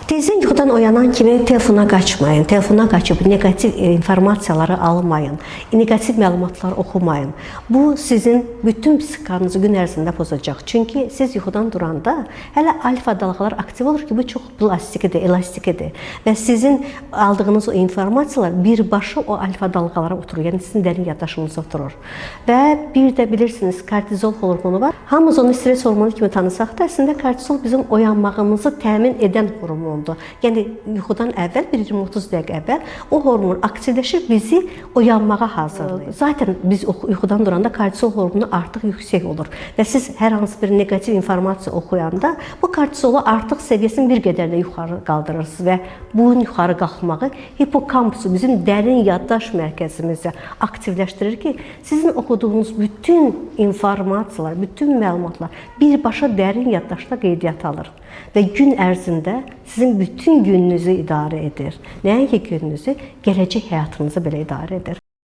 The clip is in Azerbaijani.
Tezdən yuxudan oyanan kimi telefona qaçmayın. Telefona qaçıb negativ informasiyaları almayın. Negativ məlumatlar oxumayın. Bu sizin bütün psixikanızı gün ərzində pozacaq. Çünki siz yuxudan duranda hələ alfa dalğalar aktiv olur ki, bu çox plastikidir, elastikidir. Və sizin aldığınız o informasiyalar birbaşa o alfa dalğalara oturur. Yəni sizin dərin yaddaşınıza oturur. Və bir də bilirsiniz, kortizol hormonu var. Hamımız onu stres hormonu kimi tanısaq da, əslində kortizol bizim oyanmağımızı təmin edən hormondur. Yəni yuxudan əvvəl, 20-30 dəqiqə əvvəl o hormon aktivləşir, bizi oyanmağa hazırlayır. Zaten biz yuxudan duranda kortizol hormonu artıq yüksək olur və siz hər hansı bir negativ informasiya oxuyanda bu kortizolu artıq səviyyəsini bir qədər də yuxarı qaldırırsınız və bunun yuxarı qalxmağı hipokampusu, bizim dərin yaddaş mərkəzimizi aktivləşdirir ki, sizin oxuduğunuz bütün informasiyalar, bütün məlumatlar birbaşa dərin yaddaşda qeydiyyat alır və gün ərzində sizin bütün gününüzü idarə edir. Nəinki gününüzü, gələcək həyatınızı belə idarə edir.